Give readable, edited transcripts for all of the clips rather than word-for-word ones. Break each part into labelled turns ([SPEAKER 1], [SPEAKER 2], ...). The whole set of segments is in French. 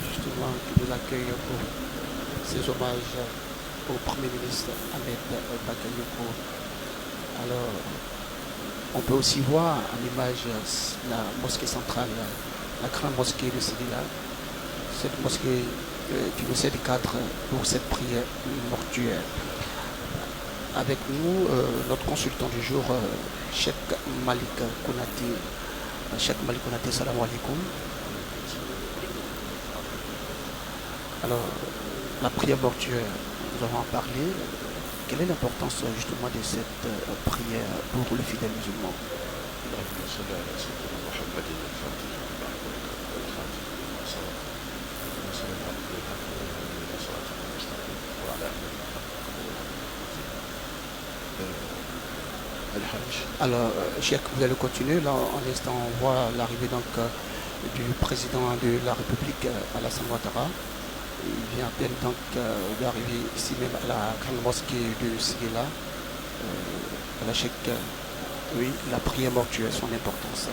[SPEAKER 1] justement qui nous accueille pour ces hommages au Premier ministre Ahmed Bakayoko. Alors, on peut aussi voir en image la mosquée centrale, la grande mosquée de Sédila. Cette mosquée qui nous sert de cadre pour cette prière mortuaire. Avec nous, notre consultant du jour, Cheikh Malik Konate. Cheikh Malik Konate, salam alaikum. Alors, la prière mortuaire, nous avons parlé. Quelle est l'importance justement de cette prière pour le fidèle musulman? Alors, Cheikh, vous allez continuer. Là, en l'instant, on voit l'arrivée donc du président de la République, Alassane Ouattara. Il vient à peine donc d'arriver ici même à la grande mosquée de Séguéla. À la Cheikh, oui, la prière mortuaire, son importance.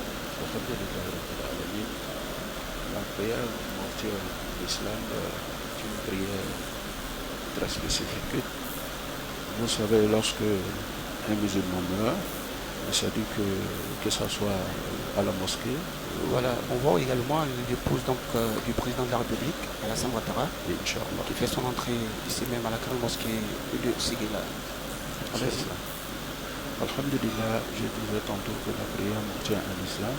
[SPEAKER 2] La prière mortuaire de l'islam est une prière très spécifique. Vous savez, lorsque un musulman meurt, c'est-à-dire que ce soit à la mosquée.
[SPEAKER 1] Voilà, on voit également l'épouse donc du président de la République, Alassane Ouattara, qui fait son entrée ici même à la grande mosquée de Séguéla.
[SPEAKER 2] C'est ça. Alhamdulillah, je disais tantôt que la prière mortuaire en islam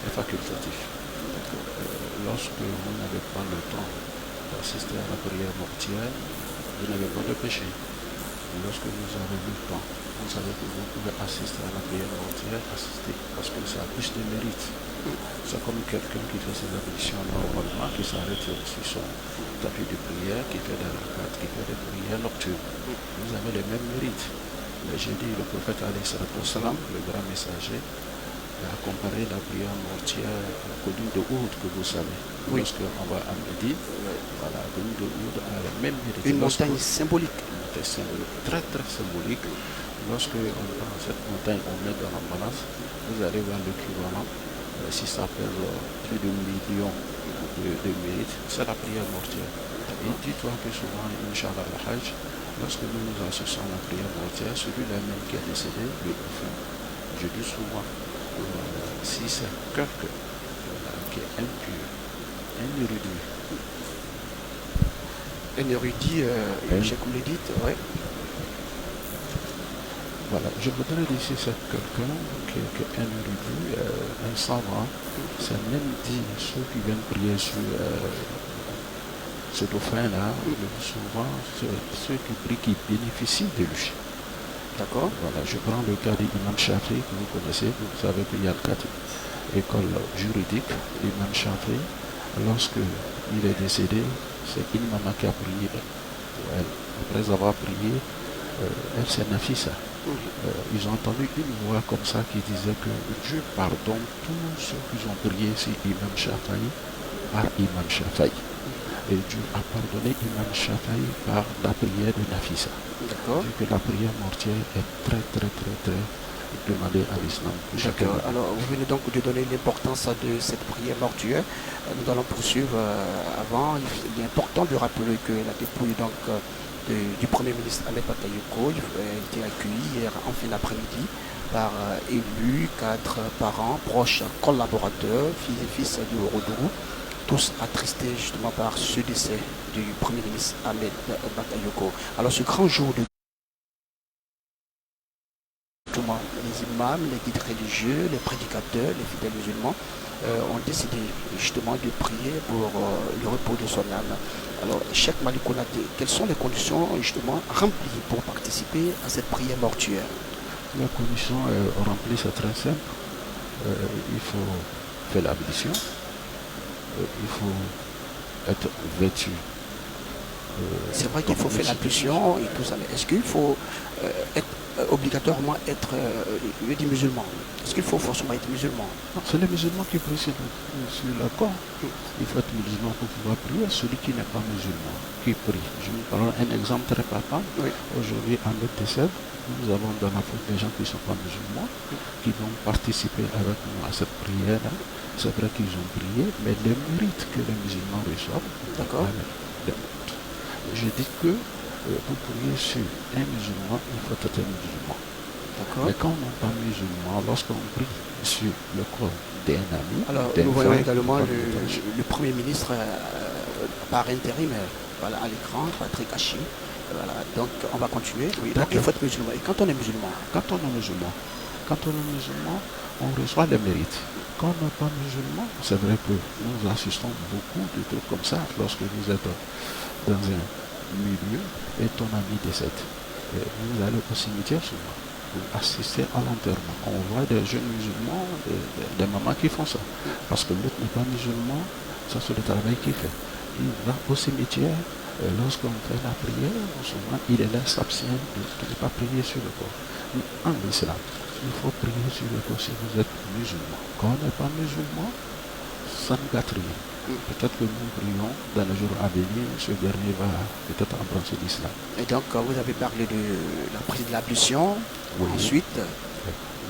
[SPEAKER 2] est facultative. Lorsque vous n'avez pas le temps d'assister à la prière mortuaire, vous n'avez pas de péché. Lorsque vous avez le temps, vous savez que vous pouvez assister à la prière mortuaire, assister, parce que ça a plus de mérite. C'est comme quelqu'un qui fait ses ablutions normalement, qui s'arrête sur son tapis de prière, qui fait des rakats, qui fait des prières nocturnes. Vous avez les mêmes mérites. Mais j'ai dit, le prophète alayhi salatu wassalam, le grand messager, a comparé la prière mortuaire à la colline de Oud que vous savez.
[SPEAKER 1] Oui.
[SPEAKER 2] Lorsqu'on va à Médine, voilà, la colline de Oud a la même mérite.
[SPEAKER 1] Une montagne symbolique.
[SPEAKER 2] Très très symbolique. Lorsque on prend cette montagne, on met dans la balance, vous allez voir l'équivalent. Si ça pèse plus de millions de mérites, c'est la prière mortuaire. Et dis-toi que souvent, Inch'Allah al-Hajj, lorsque nous nous associons à la prière mortuaire, celui-là même qui est décédé, le défunt, je dis souvent, si c'est quelqu'un qui est impur, un érudit.
[SPEAKER 1] Un érudit, j'ai comme le dit, oui.
[SPEAKER 2] Voilà, je voudrais dire si c'est quelqu'un qui est un érudit, un savant, c'est même dit ceux qui viennent prier sur ce dauphin-là, souvent ceux qui prient qui bénéficient de lui.
[SPEAKER 1] D'accord.
[SPEAKER 2] Voilà, je prends le cas d'Imam Shafi que vous connaissez, vous savez qu'il y a 4 écoles juridiques. L'Imam Shafi, lorsque il est décédé, c'est une maman qui a prié pour elle. Après avoir prié, elle s'est Nafisa. Ils ont entendu une voix comme ça qui disait que Dieu pardonne tous ceux qui ont prié sur Imam Shafi par Imam Shafi. Et Dieu a pardonné Imam Shafi par la prière de Nafisa.
[SPEAKER 1] D'accord.
[SPEAKER 2] Que la prière mortuaire est très demandée à l'islam.
[SPEAKER 1] D'accord. Alors, vous venez donc de donner l'importance de cette prière mortuaire. Nous allons poursuivre avant. Il est important de rappeler que la dépouille donc, du Premier ministre Ahmed Bakayoko a été accueillie hier en fin d'après-midi par élus, cadres, parents, proches, collaborateurs, filles et fils du Orodourou, tous attristés justement par ce décès du Premier ministre Ahmed Bakayoko. Alors ce grand jour de les imams, les guides religieux, les prédicateurs, les fidèles musulmans ont décidé justement de prier pour le repos de son âme. Alors, Cheikh Malik Konate, quelles sont les conditions justement remplies pour participer à cette prière mortuaire?
[SPEAKER 2] Les conditions remplies, c'est très simple. Il faut faire l'ablution, il faut être vêtu.
[SPEAKER 1] C'est vrai qu'il faut faire l'ablution et tout ça, mais est-ce qu'il faut être obligatoirement être des musulmans? Est-ce qu'il faut forcément être musulman?
[SPEAKER 2] Non, c'est les musulmans qui prient sur le corps. Il faut être musulman pour pouvoir prier. Celui qui n'est pas musulman, qui prie. Je vous parle un exemple très palpable.
[SPEAKER 1] Oui.
[SPEAKER 2] Aujourd'hui, en ETC, nous avons dans l'Afrique des gens qui ne sont pas musulmans, qui vont participer avec nous à cette prière. C'est vrai qu'ils ont prié, mais les mérites que les musulmans reçoivent,
[SPEAKER 1] D'accord.
[SPEAKER 2] Je dis que pour prier sur un musulman, il faut être musulman. Mais quand on n'est pas musulman, lorsqu'on prie sur le corps d'un ami,
[SPEAKER 1] alors nous voyons également le Premier ministre par intérim voilà, à l'écran, Patrick Hachi. Voilà, donc on va continuer. Oui, donc il faut être musulman. Et quand on est musulman?
[SPEAKER 2] Quand on est musulman, on reçoit les mérites. Quand on n'est pas musulman, c'est vrai que nous assistons beaucoup de trucs comme ça lorsque vous êtes dans un milieu et ton ami décède. Et vous allez au cimetière souvent pour assister à l'enterrement. On voit des jeunes musulmans, des mamans qui font ça. Parce que l'autre n'est pas musulman, ça c'est le travail qu'il fait. Il va au cimetière, lorsqu'on fait la prière, souvent il est là s'abstient de ne pas prier sur le corps. Mais en islam, il faut prier sur le corps si vous êtes musulman. Quand on n'est pas musulman, ça ne gâte rien. Peut-être que nous prions dans les jours à venir, ce dernier va peut-être embrasser l'islam.
[SPEAKER 1] Et donc, vous avez parlé de la prise de l'ablution. Oui. Ensuite,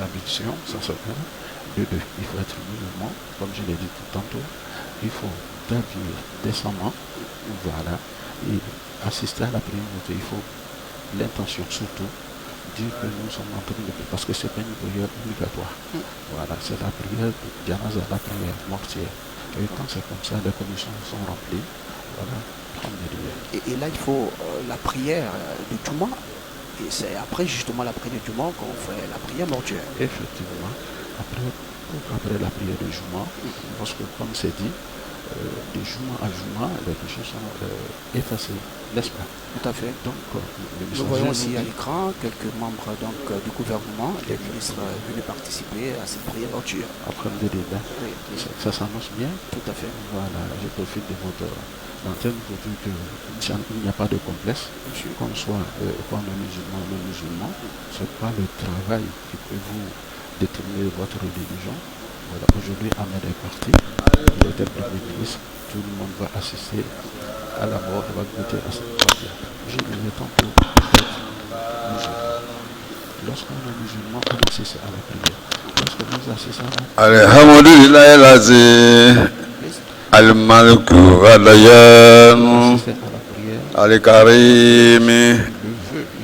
[SPEAKER 2] l'ablution, ça se fait. De deux, il faut être musulman, comme je l'ai dit tout tantôt. Il faut t'habiller décemment, voilà, et assister à la prière. Il faut l'intention surtout, dire que nous sommes en train de prier, parce que ce n'est pas une prière obligatoire. Voilà, c'est la prière de janaza, la prière mortière. Et quand c'est comme ça, les conditions sont remplies. Voilà,
[SPEAKER 1] et là, il faut la prière du Juma. Et c'est après justement la prière du Juma qu'on fait la prière mortuaire.
[SPEAKER 2] Effectivement. Après la prière du Juma, parce que comme c'est dit, de Juma à Juma, les péchés sont effacés, n'est-ce pas?
[SPEAKER 1] Tout à fait.
[SPEAKER 2] Donc,
[SPEAKER 1] nous voyons aussi à l'écran quelques membres donc, du gouvernement, les ministres venus participer à cette prière mortuaire.
[SPEAKER 2] Après le débat, oui. Ça s'annonce bien.
[SPEAKER 1] Tout à fait.
[SPEAKER 2] Voilà, je profite de votre antenne pour dire qu'il n'y a pas de complexe. Qu'on soit qu'on est musulman ou non musulman, ce n'est pas le travail qui peut vous déterminer votre religion. Voilà, aujourd'hui, Ahmed est parti, il était Premier ministre, tout le monde va assister à la mort, va goûter à cette prière. Je disais tantôt, lorsqu'on est musulman, on assiste à la prière. Lorsque vous assistez à la prière,
[SPEAKER 3] Alhamdulillah al-Azim, al-Malik al-Dayan, al-Karim,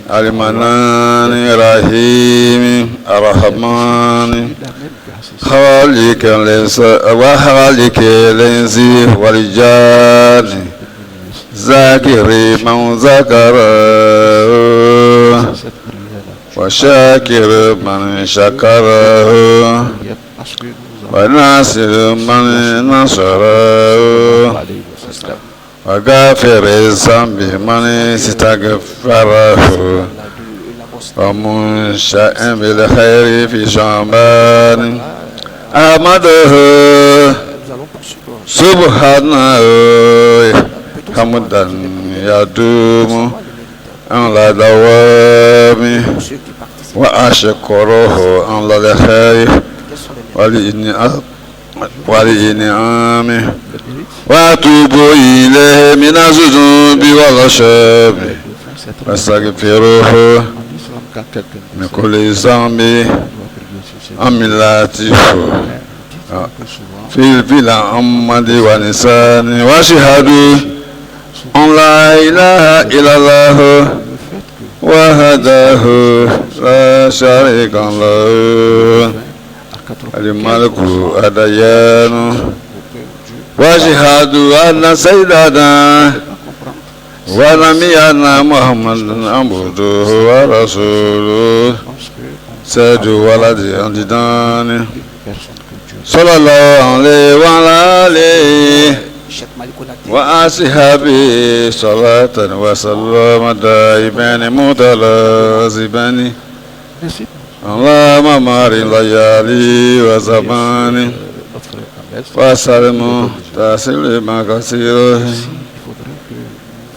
[SPEAKER 3] al-Manan, al-Rahim, al-Rahman, خالق الإنس والجان ذاكر من ذكر وشاكر من شكر وناصر من نصر وغافر الذنب من استغفره ومنشأ بالخير في شعبان أحمده سبحانه حمدا يدوم على دوام وأشكره على الخير ولإنعامه وأتوب إليه من الذنوب والأشياء واستغفره من كل ذنب أملاته في البلا محمد ونسان واشهد أن لا إله إلا الله وحده لا شريك له الملك الديان واشهد أن سيدنا ونبينا محمد عبده ورسوله سيد ولد عدنان صلى الله عليه وعلى آله وأصحابه صلاة وسلام دائما متلازمان اللهم مار الليالي وزمان وسلم تسليما كثيرا.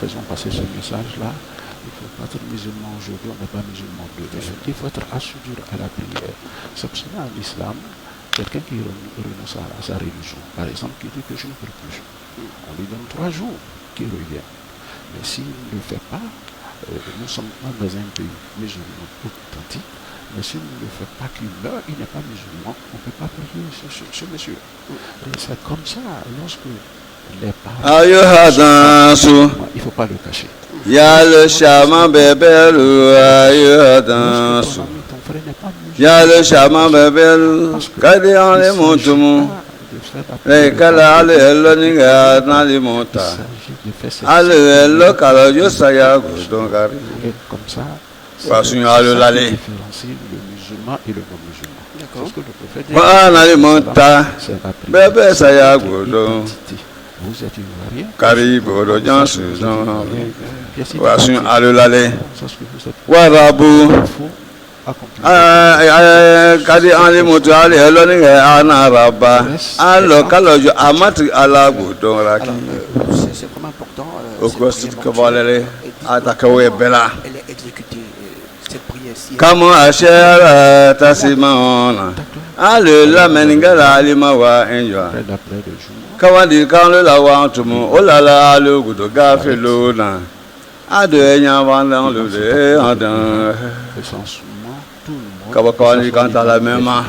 [SPEAKER 2] Faisons passer ce message-là. Il faut peut pas être musulman aujourd'hui, on n'est pas musulman demain. Il faut être assidu à la prière. C'est pour cela en islam, quelqu'un qui renonce à sa religion, par exemple, qui dit que je ne prie plus, on lui donne 3 jours qu'il revient. Mais s'il ne le fait pas, nous sommes dans un pays musulman authentique, mais s'il ne le fait pas, qu'il meurt, il n'est pas musulman, on ne peut pas prier ce monsieur. Et c'est comme ça, lorsque les parents, il ne faut pas le cacher.
[SPEAKER 3] Ya le shaman bebelu ayodansu.
[SPEAKER 2] Ton frère n'est pas musulman.
[SPEAKER 3] Ya le shaman bebelu kadi ale montumu. Le kala ale elo ninga nali monta. Ale elo kala yo saya gudongari.
[SPEAKER 2] Comme ça,
[SPEAKER 3] Wasun alo lale.
[SPEAKER 2] différencie le musulman et le non-musulman.
[SPEAKER 1] D'accord.
[SPEAKER 2] Parce que le prophète dit,
[SPEAKER 3] Wa nali monta.
[SPEAKER 2] c'est la prière.
[SPEAKER 3] Bebe saya gudong.
[SPEAKER 2] Identité. Vous êtes ivoirien.
[SPEAKER 3] Kari bodo jansu don.
[SPEAKER 2] Bien sûr,
[SPEAKER 3] Wasun alo lale.
[SPEAKER 2] c'est ce que vous êtes.
[SPEAKER 3] Warabu.
[SPEAKER 2] Il faut accomplir.
[SPEAKER 3] Kadi ale montu ale elo ninga anaraba. Alo kala yo amati ala gudong raki.
[SPEAKER 1] C'est vraiment important.
[SPEAKER 3] Okosit kabalele atakawe bela.
[SPEAKER 1] Elle est exécutée, cette prière-ci.
[SPEAKER 3] Kama ashara tasimona. Ale la meningala alima wa enjwa.
[SPEAKER 2] Après d'après le jour,
[SPEAKER 3] Kawandi kanle la wa tumu olala alu gudo gafelona. Ade enya vanda le adan.
[SPEAKER 2] recensement, tout le monde.
[SPEAKER 3] Kabakani kanta la mema.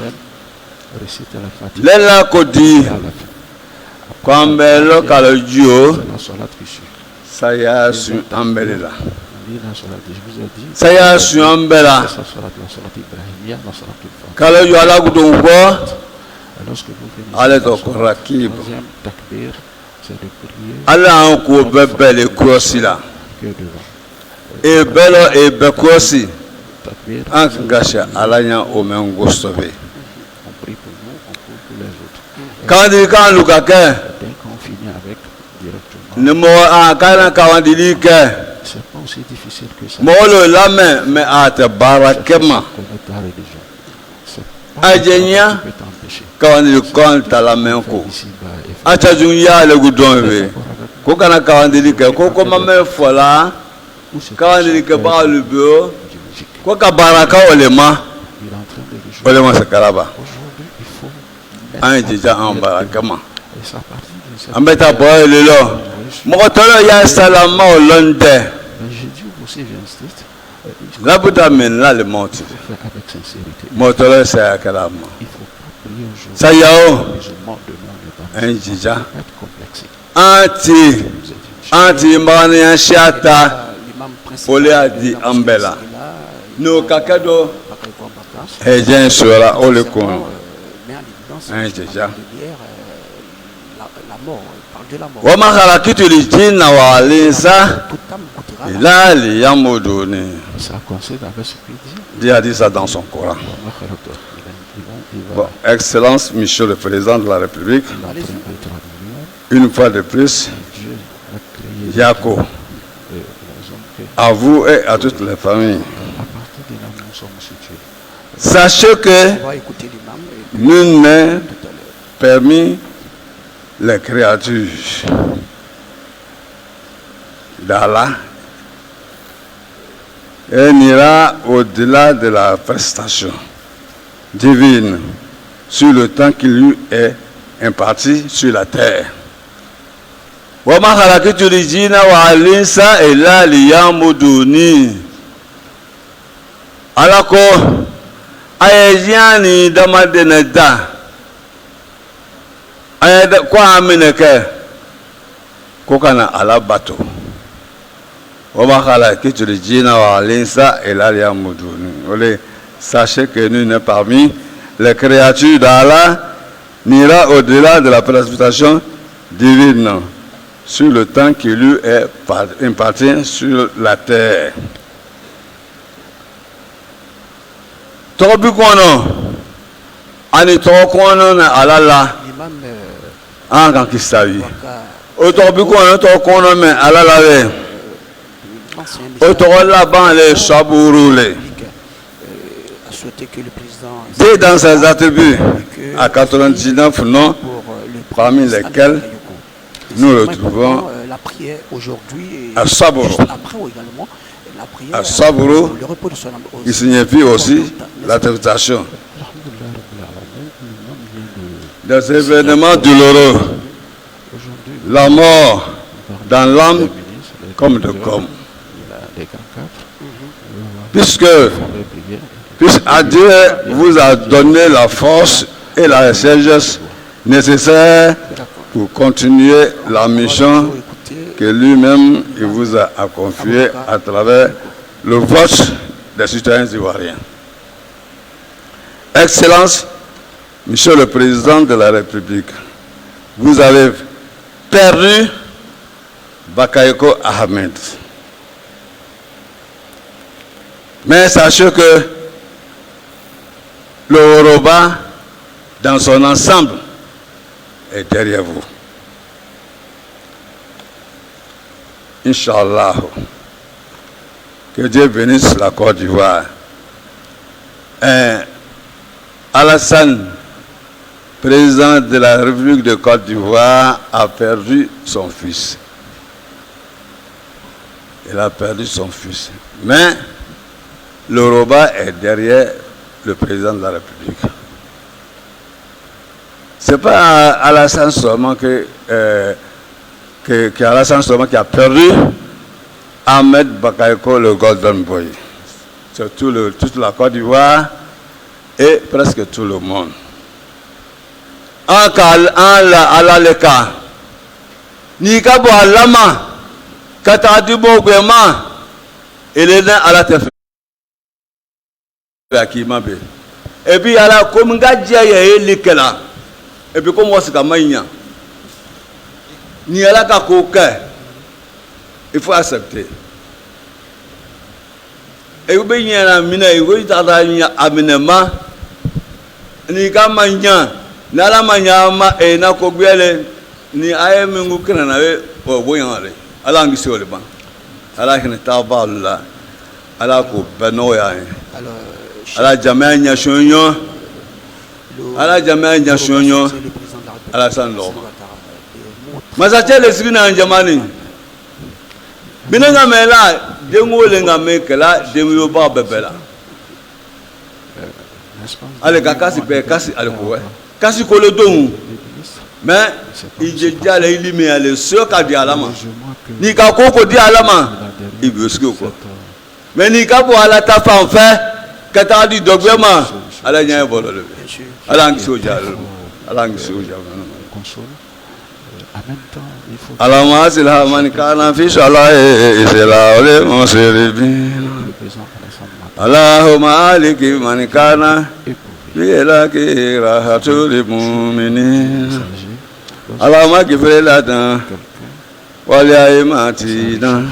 [SPEAKER 2] Récite la fatigue.
[SPEAKER 3] Lela kodi
[SPEAKER 2] À la fin.
[SPEAKER 3] kwambelo kalojio
[SPEAKER 2] La salat ici.
[SPEAKER 3] saya su ambelela.
[SPEAKER 2] On dit la salat, je vous ai dit.
[SPEAKER 3] Saya su ambela.
[SPEAKER 2] C'est la salat ibrahimiya, la salat il-Fatiha.
[SPEAKER 3] Kalojo ala gudo ngbo
[SPEAKER 2] Et lorsque vous finissez
[SPEAKER 3] ale
[SPEAKER 2] la
[SPEAKER 3] to
[SPEAKER 2] salat,
[SPEAKER 3] korakib.
[SPEAKER 2] troisième takbir, c'est de prier
[SPEAKER 3] Ala anko bebele krosila.
[SPEAKER 2] que devant.
[SPEAKER 3] E belo e bekrosi.
[SPEAKER 2] Takbir,
[SPEAKER 3] Angasha alanya omengostobe.
[SPEAKER 2] on prie pour nous, on prie pour les autres.
[SPEAKER 3] Kawandi kan lukake
[SPEAKER 2] Dès qu'on finit avec, directement,
[SPEAKER 3] nemo akana kawandi like
[SPEAKER 2] c'est pas aussi difficile que ça.
[SPEAKER 3] molo lame me ate barakema
[SPEAKER 2] Connaître la religion. C'est pas
[SPEAKER 3] Ajenya.
[SPEAKER 2] qui peut t'empêcher.
[SPEAKER 3] kawandi konta lamenko
[SPEAKER 2] Ici-bas, et
[SPEAKER 3] acha junya le gudonbe ko kana kawandi like ko ko mame fola
[SPEAKER 2] où c'est
[SPEAKER 3] kawandi like ba lubio
[SPEAKER 2] du musique.
[SPEAKER 3] ko ka baraka olema
[SPEAKER 2] Il est en train de le jouer.
[SPEAKER 3] olema sakaraba
[SPEAKER 2] Aujourd'hui, il faut mettre
[SPEAKER 3] anja an barakema
[SPEAKER 2] et ça partit de cette
[SPEAKER 3] ambeta boy lelo moko tolo ya salama olonde
[SPEAKER 2] Mais j'ai dit aussi, j'insiste, il
[SPEAKER 3] labuta men la le monti
[SPEAKER 2] faut faire avec sincérité.
[SPEAKER 3] motolo sa kalama
[SPEAKER 2] Il ne faut pas prier aujourd'hui.
[SPEAKER 3] sayao
[SPEAKER 2] Les musulmans demain ne pas
[SPEAKER 3] enjija
[SPEAKER 2] être complexé.
[SPEAKER 3] anti
[SPEAKER 2] Vous êtes une
[SPEAKER 3] anti mbani ya shata
[SPEAKER 1] L'imam principal.
[SPEAKER 3] Ole a dit Ambela. No kakado
[SPEAKER 1] Pas qu'il prend pas place.
[SPEAKER 3] ejen sura ole kun
[SPEAKER 1] Mais en évidence,
[SPEAKER 3] Hein,
[SPEAKER 1] justement,
[SPEAKER 3] déjà.
[SPEAKER 1] derrière, la mort, il parle de la mort.
[SPEAKER 3] wa makhalakitu lijinna wa alinsa
[SPEAKER 1] Toute âme goûtera la
[SPEAKER 3] ila liyamuduni.
[SPEAKER 2] Ça coïncide avec ce qu'il dit.
[SPEAKER 3] Dieu a dit ça dans son Coran.
[SPEAKER 2] Il
[SPEAKER 3] Bon, Excellence, Monsieur le Président de la République,
[SPEAKER 2] va traduire.
[SPEAKER 3] une fois de plus,
[SPEAKER 2] Dieu a créé
[SPEAKER 3] Yako,
[SPEAKER 2] les hommes que
[SPEAKER 3] à vous et à toutes les familles.
[SPEAKER 2] à partir de là nous sommes situés.
[SPEAKER 3] Sachez que
[SPEAKER 1] On va écouter l'imam et puis
[SPEAKER 3] nul n'est
[SPEAKER 1] tout à l'heure.
[SPEAKER 3] permis les créatures d'Allah et n'ira au-delà de la prestation divine sur le temps qui lui est imparti sur la terre. Wa ma khalaqtu al-jinna wal insa illa liya'buduni. Alako ayejani damadene da ayeda kwa amineke ko kana alabato. Wa ma khalaqtu al-jinna wal insa illa liya'buduni. Olé, sachez que nous n'est parmi les créatures d'Allah n'ira au-delà de la précipitation divine sur le temps qui lui est imparti sur la terre. Tobi kono ani to kono na alala
[SPEAKER 1] L'imam
[SPEAKER 3] an kan kisawi.
[SPEAKER 1] Waka,
[SPEAKER 3] O tobi kono to kono me alala we.
[SPEAKER 1] ancien
[SPEAKER 3] O
[SPEAKER 1] ministre
[SPEAKER 3] to la ban le saburu le.
[SPEAKER 1] public, a souhaité que le président
[SPEAKER 3] Dès dans ses attributs à 99 noms
[SPEAKER 1] pour le
[SPEAKER 3] parmi
[SPEAKER 1] premier
[SPEAKER 3] lesquels
[SPEAKER 1] Bakayoko.
[SPEAKER 3] nous
[SPEAKER 1] C'est
[SPEAKER 3] le
[SPEAKER 1] vraiment
[SPEAKER 3] trouvons
[SPEAKER 1] important, la prière aujourd'hui et
[SPEAKER 3] à Saboro.
[SPEAKER 1] juste après également la prière,
[SPEAKER 3] à Saburo,
[SPEAKER 1] le repos de son âme
[SPEAKER 3] qui signifie aussi la tractation. Des événements douloureux, la mort dans l'âme comme de corps. Puisque Dieu vous a donné la force et la sagesse nécessaires pour continuer la mission que lui-même il vous a confiée à travers le vote des citoyens ivoiriens. Excellence, Monsieur le Président de la République, vous avez perdu Bakayoko Ahmed. Mais sachez que le Yoruba, dans son ensemble, est derrière vous. Inch'Allah, que Dieu bénisse la Côte d'Ivoire. Alassane, président de la République de Côte d'Ivoire, a perdu son fils. Il a perdu son fils. Mais le Yoruba est derrière le président de la République. Ce n'est pas Alassane seulement Alassane seulement qui a perdu Ahmed Bakayoko, le Golden Boy. C'est toute la Côte d'Ivoire et presque tout le monde. En Alaleka, Nikabo Alama, Katadibo Gwema, et les nains à la tête. Et puis, alors, comme Gadja et Likela, et puis, comme on se campagne, ni à la Kakoka, il faut accepter. Et vous voyez, il y a un amenement, ni Kamanya, Nalamanyama, et Nakogwele, ni Ayamungu Kanave, ou Boyare, Alangisio le banc, Alakin Tabala, Alako Benoya. À la Jamaica Chonyo, à la Jamaica Chonyo, à la San Loma. Masache les signes en Jamani. Binanga Mela, Demo Lenga Mekela, Demo Barbela. Allez, Kakasi Pekasi Alcoe. Kasi Colodon. Mais il dit à l'éliminer à l'essor qu'a dit à la main. Ni Kakoko dit à la main. Il veut ce que quoi. Mais ni Kapo à la tape en fait. Quand on dit dogma, Allah n'y a pas de Allah soja, Allah soja. Allah masil hamani kana fi shala isela ole monseribi. Allahumma aliki man kana bila ki rahatul mu'minin. Allahumma kifre latan wal yaimatina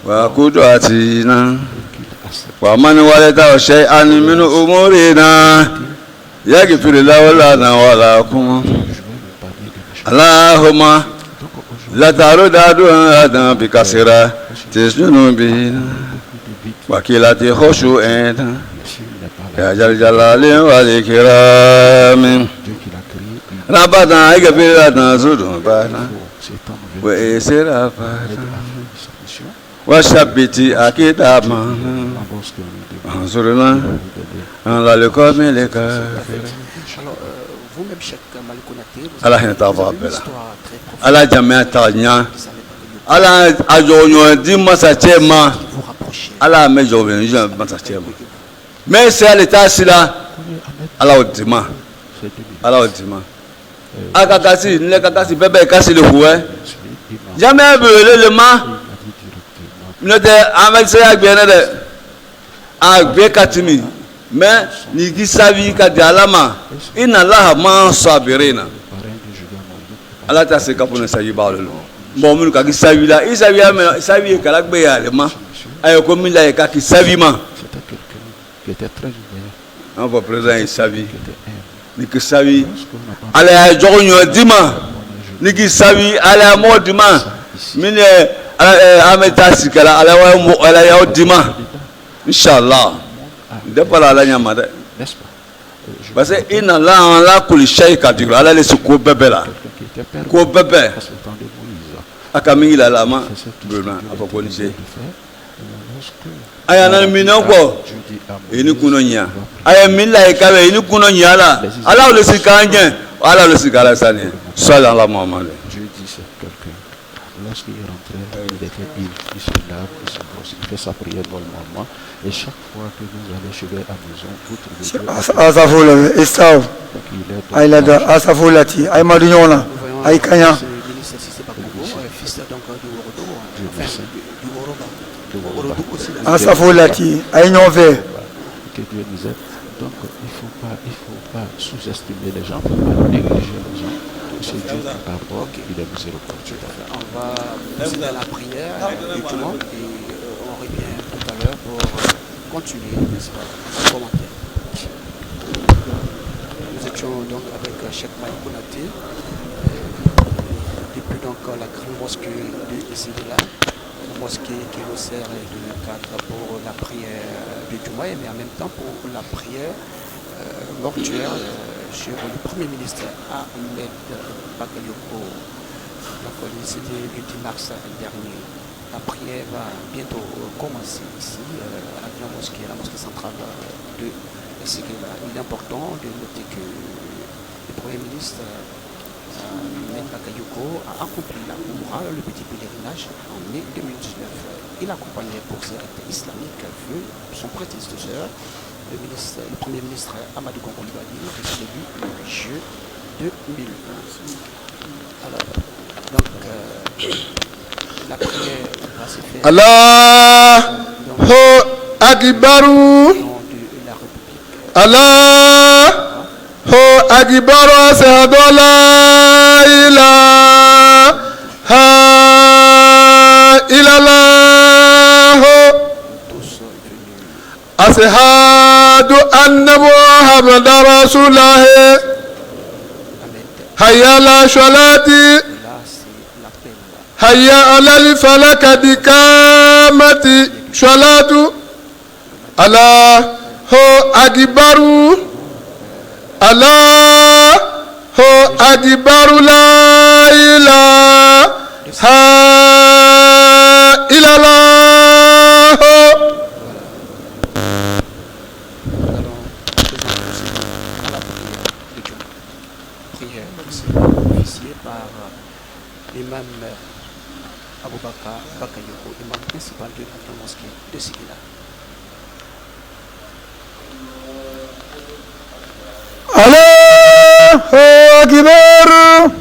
[SPEAKER 3] wa qudratina. ومن ولد شيئا من أمورنا يغفر له لنا ولكم اللهم لا ترد عدونا بكثرة ذنوبنا وكلة خشوعنا يا ذا الجلال والإكرام ربنا اغفر لنا ذنوبنا وإسرافنا وثبت أقدامنا انظرنا على القوم الكافرين.
[SPEAKER 1] Vous-même, Cheikh Malikonaté, vous
[SPEAKER 3] avez une histoire très profonde. Allah ajonyo di masachema Allah mejo benjo masachema mais c'est l'état sila Allah odima akakasi le kakasi bebe kasi le fouet jamais le ma note amelse agbiene de agbe katimi mais ni gisavi ka di alama inna Allah ma sabirina Allah ta se kapone sayiba lo bon nous ka gisavi la isavi ka la gbe ya le ma ayo ko mi la ka gisavi ma
[SPEAKER 2] qui était très ouvert.
[SPEAKER 3] On va présenter isavi ni gisavi ala jogonyo dima ni gisavi ala mo dima mine ameta sikala ala ya dima inshallah de par la nyama
[SPEAKER 2] n'est-ce pas?
[SPEAKER 3] Parce que inna la kuli shay kadiro ala le ko bebe la ko bebe akami la lama bruna afa policier ayana mino ko ini kunonya aya milla ikabe ini kunonya ala le sikanje ala le sikala sani sallallahu muhammad.
[SPEAKER 2] Dieu dit c'est quelqu'un. Lorsqu'il est rentré, il se lave, il se brosse, il fait sa prière normalement. Et chaque fois que vous allez chez lui à la maison, vous trouvez
[SPEAKER 4] Asafula, Estau, Aïlada, Asafulati, Aïmaduniona, Aïkanya. Asafulati, Aïnové.
[SPEAKER 2] Que Dieu nous aide. Donc il ne faut pas sous-estimer les gens, il ne faut pas négliger les gens. C'est Dieu qui d'abord, il est miséricordieux.
[SPEAKER 1] On va procéder à la prière et on revient tout à l'heure pour continuer, n'est-ce pas, le commentaire. Nous étions donc avec Cheikh Maï Konaté, depuis donc la grande mosquée de Zidela, la mosquée qui nous sert de cadre pour la prière de Juma, mais en même temps pour la prière mortuaire sur le Premier ministre Ahmed Bakayoko. Donc, c'était le 10 mars dernier. La prière va bientôt commencer ici, à la grande mosquée, la mosquée centrale de Zidela. Il est important de noter que le Premier ministre Ahmed Bakayoko a accompli la Umrah, le petit pèlerinage, en mai 2019. Il accompagnait pour cette acte islamique son prédécesseur, le Premier ministre Amadou Gongo Coulibaly, qui élu le 8 juillet 2011. Alors, donc, la prière va se faire
[SPEAKER 4] Allah Akbaru, Allah Akbaru, Ashhadu an la ilaha illallah, ashhadu anna Muhammadan Rasulullah, hayya ala salati, hayya ala falak dikamati salatu, Allahu akbaru, Allahu akbaru, la ilaha illallah.
[SPEAKER 1] Officié par l'imam Aboubakar Bakayoko, imam principal de la mosquée de Zidela.
[SPEAKER 4] Allahu Akbar.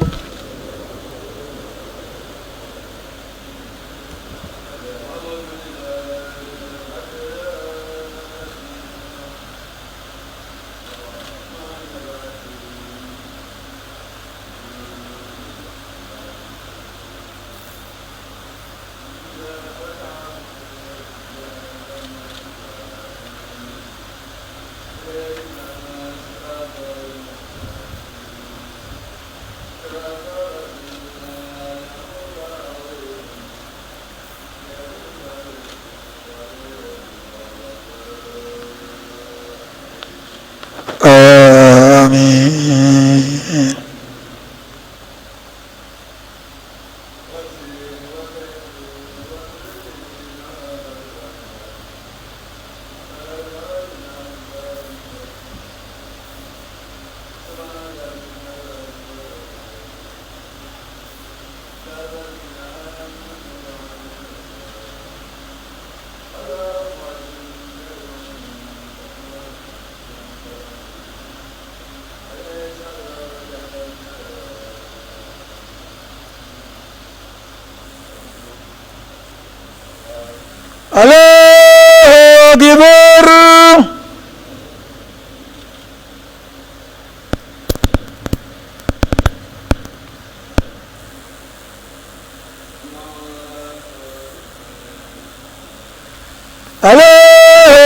[SPEAKER 4] Amin. Allahu Akbar. Allahu Akbar.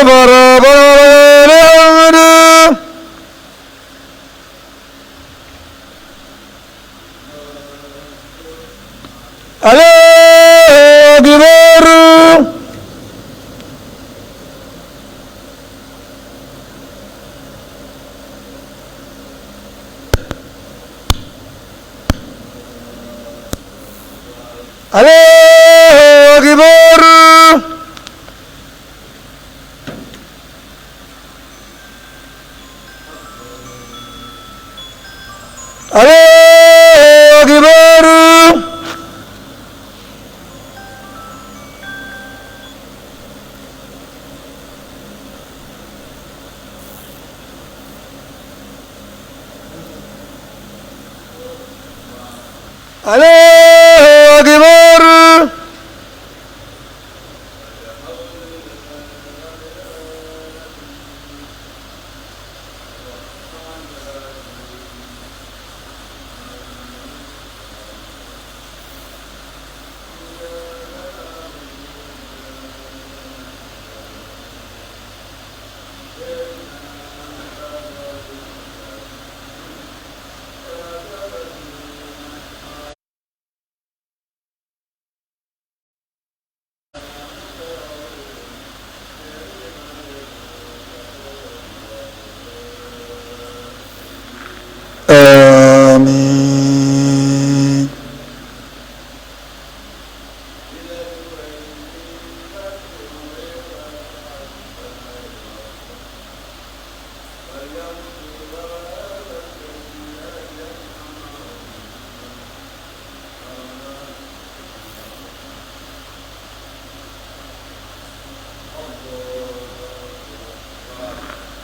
[SPEAKER 4] Allahu Akbar. Allahu Akbar. Allahu Akbar. Allahu Akbar. Amin.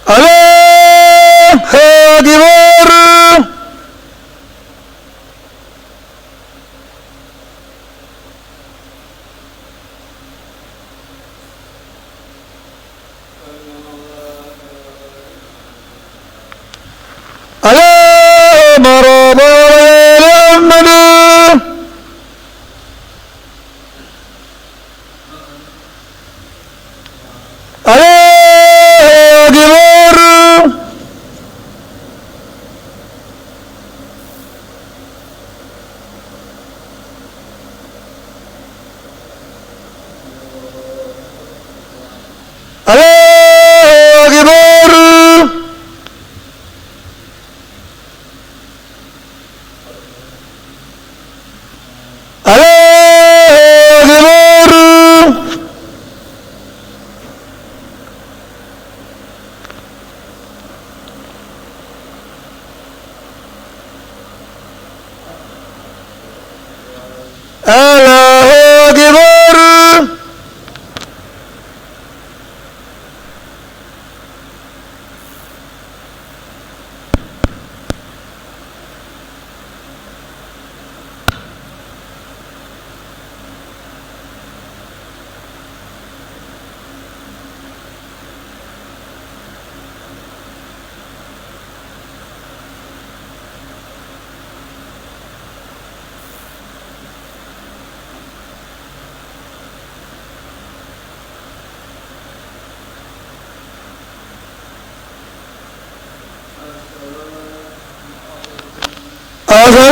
[SPEAKER 4] Allahu Akbar. Allahu marhaba Muhammad. Allahu Akbar. Allahu Akbar. Allahu Akbar. Allahu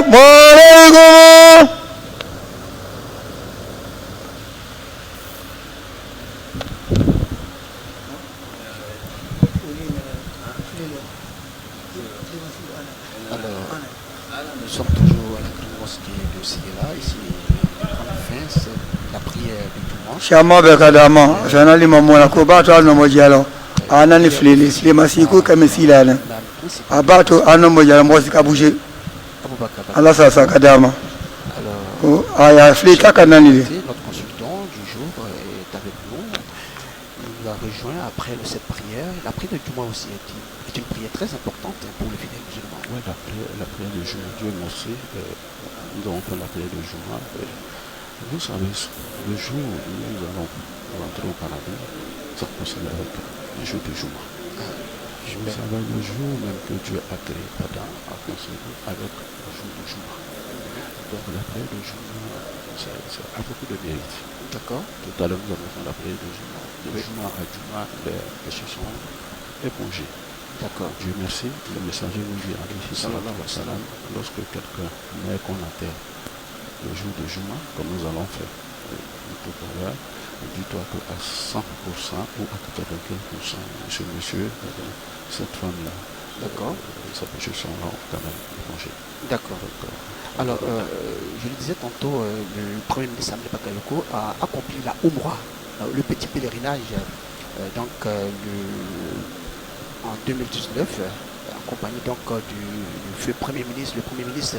[SPEAKER 4] Akbar. Assalamu alaikum.
[SPEAKER 1] Alors, nous sommes toujours à la grande mosquée de Silla, ici, enfin, c'est la prière du dimanche.
[SPEAKER 4] Shama bekadama sana lima mona ko bato ano mojalo anani flili slima siku kamisila
[SPEAKER 1] L'âme principale,
[SPEAKER 4] abato ano mojalo mosi kabuje
[SPEAKER 1] Aboubakar Bakar.
[SPEAKER 4] ala sasa kadama
[SPEAKER 1] Alors,
[SPEAKER 4] ko aya flita kanani
[SPEAKER 1] notre consultant du jour est avec nous. Il nous a rejoint après cette prière. La prière de Juma aussi est une prière très importante pour le fidèle musulman.
[SPEAKER 2] Oui, la prière de Juma, Dieu merci. Donc la prière de Juma, vous savez, le jour où nous allons rentrer au paradis, ça concerne avec le jour de Juma. Vous savez, le jour même que Dieu a créé Adam a concédé avec le jour de Juma. Donc la prière de Juma, ça a beaucoup de mérite.
[SPEAKER 1] D'accord.
[SPEAKER 2] Tout à l'heure, nous avons fait la prière de Juma. De Juma à Juma, les péchés sont épongés.
[SPEAKER 1] D'accord.
[SPEAKER 2] Dieu merci, le messager nous dit sallallahu alayhi wa sallam, lorsque quelqu'un naît qu'on enterre le jour de Juma, comme nous allons faire tout à l'heure, dis-toi qu'à 100% ou à 95%, monsieur, cette femme-là,
[SPEAKER 1] D'accord.
[SPEAKER 2] ses péchés sont là quand même épongés.
[SPEAKER 1] D'accord. Alors, je le disais tantôt, le premier ministre Samdé Bakayoko a accompli la Umrah, le petit pèlerinage, en 2019, compagnie donc du feu Premier ministre, le Premier ministre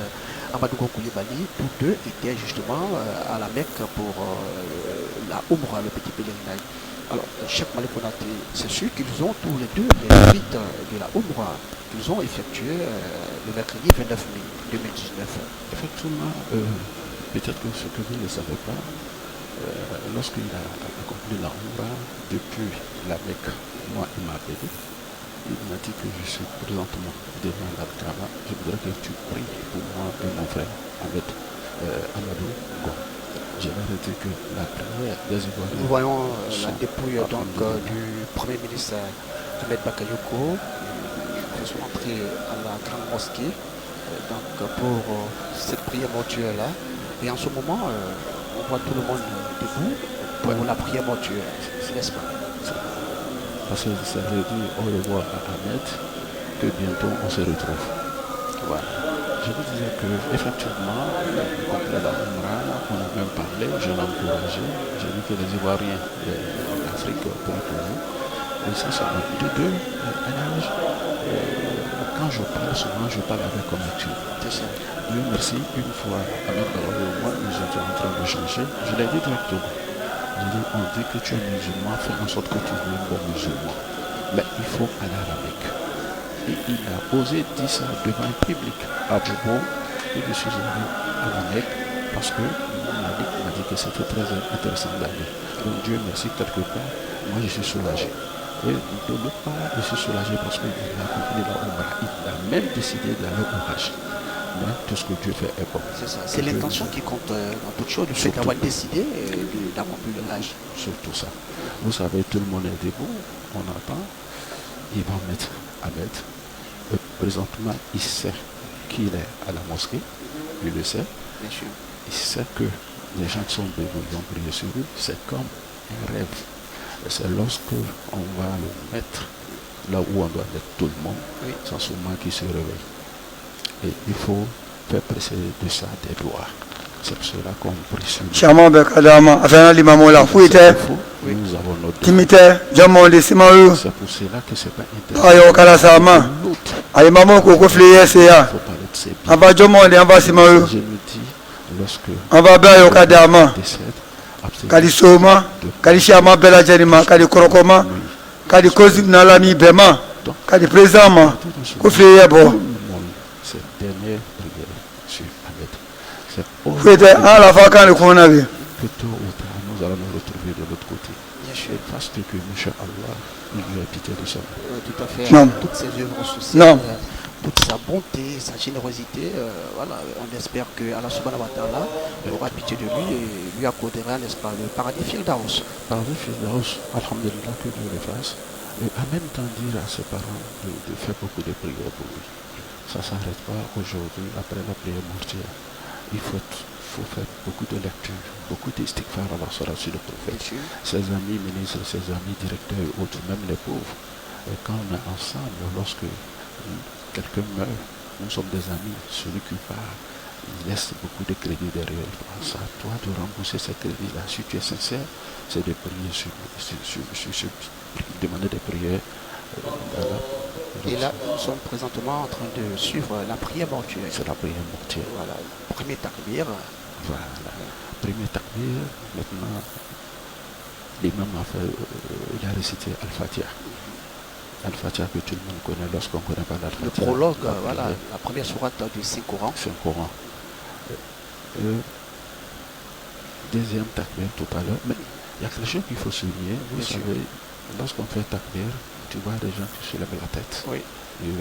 [SPEAKER 1] Amadou Koulibaly. Tous deux étaient justement à la Mecque pour la Oumra, le petit pèlerinage. Alors, Cheikh Malick Konaté, c'est sûr qu'ils ont tous les deux les rites de la Oumra qu'ils ont effectué le mercredi 29 mai 2019.
[SPEAKER 2] Effectivement, peut-être que ce que vous ne savez pas, lorsqu'il a accompli la Oumra depuis la Mecque, moi il m'a appelé. Il m'a dit que je suis présentement devant la Kaaba. Je voudrais que tu pries pour moi et mon frère Amadou Ngo. Je leur ai dit que la prière des Ivoiriens.
[SPEAKER 1] Nous voyons la dépouille donc, du Premier ministre Ahmed Bakayoko. Ils sont entrés à la grande mosquée donc, pour cette prière mortuaire-là. Et en ce moment, on voit tout le monde debout pour la prière mortuaire, n'est-ce pas?
[SPEAKER 2] Parce que ça veut dire au revoir à Ahmed, que bientôt on se retrouve. Voilà. Je vous disais que effectivement, après la Oumra, on a même parlé, je l'ai encouragé, j'ai dit que les Ivoiriens d'Afrique prient pour vous. Et ça, c'est de deux. Quand je parle souvent, je parle avec conviction. Dieu merci, une fois, Ahmed Baroyo et moi, nous étions en train de changer, je l'ai dit directement. On dit que tu es musulman, fais en sorte que tu sois un bon musulman. Mais il faut aller à la Mecque. Et il a osé dire ça devant un public à Bobo, que je suis allé à la Mecque parce que m'a dit que c'était très intéressant d'aller. Donc Dieu merci, quelque part, moi je suis soulagé. Et de l'autre part, je suis soulagé parce qu'il a accompli la Oumra. Il a même décidé d'aller au Hajj. Mais tout ce que Dieu fait est bon.
[SPEAKER 1] C'est ça. C'est l'intention qui compte dans toute chose, le fait d'avoir décidé d'accomplir le Hajj.
[SPEAKER 2] Surtout ça. Vous savez, tout le monde est debout, on attend. Ils vont mettre Ahmed. Présentement, il sait qu'il est à la mosquée, il le sait.
[SPEAKER 1] Bien sûr.
[SPEAKER 2] Il sait que les gens qui sont debout, ils ont prié sur lui. C'est comme un rêve. Et c'est lorsque on va le mettre là où on doit mettre tout le monde, oui. C'est ce moment qu'il se réveille. Et il faut faire presser de ça des doigts. C'est pour cela qu'on prie sur lui.
[SPEAKER 4] Chaman Bekadama, afin l'imam Fouite,
[SPEAKER 2] nous avons notre
[SPEAKER 4] Timite, Jamon de Simaru,
[SPEAKER 2] c'est pour cela que c'est pas intéressant.
[SPEAKER 4] Ayo Kalasama, Ayo Maman Koko Fliye Seya, Aba Jamon de Aba Simaru,
[SPEAKER 2] Je me dis, lorsque
[SPEAKER 4] Aba Bayo Kadama,
[SPEAKER 2] décède,
[SPEAKER 4] Kadi Soma, Kadi Shama Bela Janima, Kadi Korokoma, Kadi Kozik Nalami Bema, Kadi Prezama, Kofliye Bo.
[SPEAKER 2] cette dernière prière sur Ahmed.
[SPEAKER 4] Fouite, à la fin quand le Konavi.
[SPEAKER 2] Que tôt ou tard, nous allons nous retrouver de l'autre côté.
[SPEAKER 1] Bien sûr.
[SPEAKER 2] Et parce que, Inch'Allah, il lui a pitié de ça.
[SPEAKER 1] Tout à fait.
[SPEAKER 4] Non.
[SPEAKER 1] Toutes ses œuvres sociales,
[SPEAKER 4] Non.
[SPEAKER 1] toute sa bonté, sa générosité, voilà, on espère qu'Allah subhanahu wa ta'ala aura pitié de lui et lui accordera, n'est-ce pas, le paradis Firdaus.
[SPEAKER 2] Paradis Firdaus, alhamdulillah, que Dieu le fasse. Et en même temps dire à ses parents de faire beaucoup de prières pour lui. Ça ne s'arrête pas aujourd'hui, après la prière mortuaire. Il faut faire beaucoup de lectures, beaucoup d'istighfar à la sur le prophète. Ses amis ministres, ses amis directeurs et autres, même les pauvres. Et quand on est ensemble, lorsque quelqu'un meurt, nous sommes des amis, celui qui part, il laisse beaucoup de crédits derrière. C'est à toi de rembourser ces crédits-là. Si tu es sincère, c'est de prier demander des prières.
[SPEAKER 1] Et là, nous sommes présentement en train de suivre la prière mortuaire.
[SPEAKER 2] C'est la prière mortuaire.
[SPEAKER 1] Voilà, premier takbir.
[SPEAKER 2] Voilà, premier takbir. Maintenant, l'imam il a récité Al-Fatiha. Al-Fatiha que tout le monde connaît lorsqu'on ne connaît pas l'Al-Fatiha.
[SPEAKER 1] Le prologue, voilà, la première sourate du Saint-Coran.
[SPEAKER 2] Saint-Coran. Deuxième takbir tout à l'heure. Mais il y a quelque chose qu'il faut souligner. Vous savez, lorsqu'on fait takbir, tu vois des gens qui se lèvent la tête.
[SPEAKER 1] Oui.
[SPEAKER 2] Et,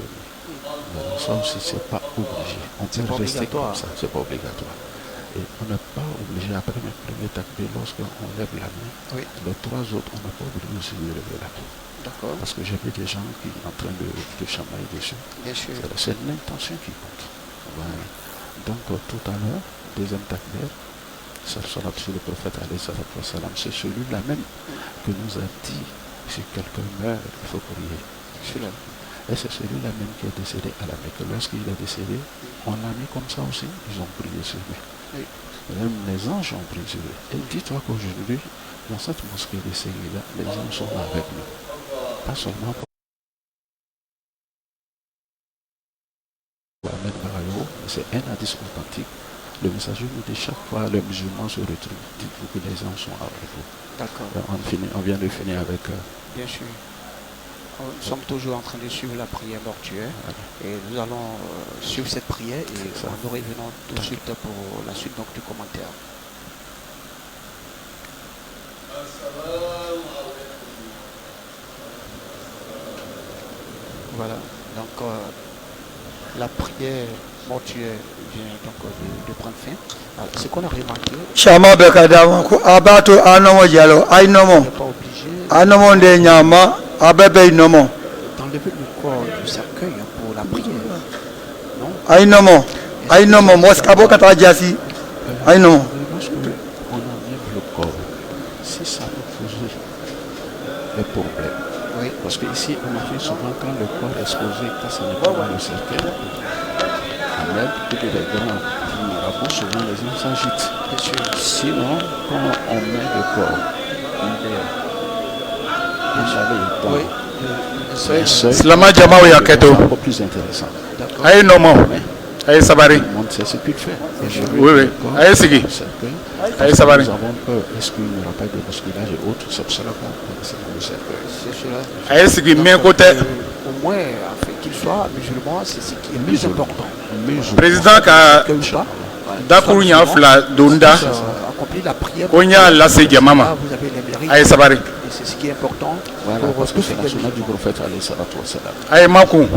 [SPEAKER 2] ça aussi, c'est pas obligé. On peut rester comme ça, c'est pas obligatoire. Et on n'est pas obligé, après le premier takbir, lorsqu'on lève la main, les trois autres, on n'est pas obligé aussi de lever la main.
[SPEAKER 1] D'accord.
[SPEAKER 2] Parce que j'ai vu des gens qui sont en train de chamailler dessus.
[SPEAKER 1] Bien sûr.
[SPEAKER 2] C'est l'intention qui compte. Voilà. Donc, tout à l'heure, deuxième takbir, sur le prophète, c'est celui-là même que nous a dit, si quelqu'un meurt, il faut prier. Et c'est celui-là même qui est décédé à la Mecque. Lorsqu'il est décédé, on l'a mis comme ça aussi, ils ont prié sur lui. Oui. Même les anges ont prié sur lui. Et dis-toi qu'aujourd'hui, dans cette mosquée de Séguila, les anges sont avec nous. Pas seulement pour c'est un hadith authentique. Le messager nous dit chaque fois le musulman se retrouve, dites-vous que les gens sont à repos.
[SPEAKER 1] D'accord.
[SPEAKER 2] On vient de finir avec...
[SPEAKER 1] Bien sûr. Nous sommes toujours en train de suivre la prière mortuaire. Et nous allons suivre cette prière et nous revenons tout de suite pour la suite donc, du commentaire. Voilà, donc la prière mortuaire vient donc de prendre fin. Alors, ce qu'on a remarqué,
[SPEAKER 4] Chama Bekadama, Abato Anomo Diallo,
[SPEAKER 1] on
[SPEAKER 4] Ainomo,
[SPEAKER 1] n'est pas obligé
[SPEAKER 4] Anomo de Nyama, Abebe Nomo,
[SPEAKER 1] d'enlever le corps du cercueil pour la prière. Non?
[SPEAKER 4] Ainomo, Ainomo, Moskabo Katajasi, Ainomo.
[SPEAKER 2] Lorsque on enlève le corps, si ça peut poser des problèmes.
[SPEAKER 1] Oui.
[SPEAKER 2] Parce qu'ici, on a fait souvent quand le corps est exposé, quand ça n'est pas dans le cercueil, on aide que les grands mirabeaux, souvent les gens s'agitent.
[SPEAKER 1] Bien sûr.
[SPEAKER 2] Sinon, quand on met le corps, il est installé dans
[SPEAKER 1] Oui.
[SPEAKER 2] le seuil,
[SPEAKER 5] Slama Jama ou Yaketo.
[SPEAKER 2] c'est encore plus intéressant.
[SPEAKER 1] D'accord.
[SPEAKER 5] Aïe Nomo. Aïe Sabari.
[SPEAKER 2] Tout le monde sait ce qu'il fait.
[SPEAKER 5] Oui, oui. Aïe Sigi. Aïe Sabari.
[SPEAKER 2] Nous avons peur, est-ce qu'il n'y aura pas de bousculage et autres, c'est pour cela qu'on commence le cercueil.
[SPEAKER 1] C'est cela.
[SPEAKER 5] Aïe Sigi, mien côté.
[SPEAKER 1] Au moins, en fait, qu'il soit musulman, c'est ce qui est le plus important.
[SPEAKER 5] Président ka
[SPEAKER 1] Que ou pas.
[SPEAKER 5] Dakuru Nyafla Donda.
[SPEAKER 1] Accomplir la prière.
[SPEAKER 5] Konya Lasse Jamama.
[SPEAKER 1] Vous avez les mérites.
[SPEAKER 5] Aïe Sabari.
[SPEAKER 1] Et c'est ce qui est important
[SPEAKER 2] Voilà,
[SPEAKER 1] pour
[SPEAKER 2] parce que
[SPEAKER 1] tous
[SPEAKER 2] c'est
[SPEAKER 1] les
[SPEAKER 2] la sunna du
[SPEAKER 1] musulmans.
[SPEAKER 2] prophète alayhi salatu wassalam.
[SPEAKER 5] Aïe Makou.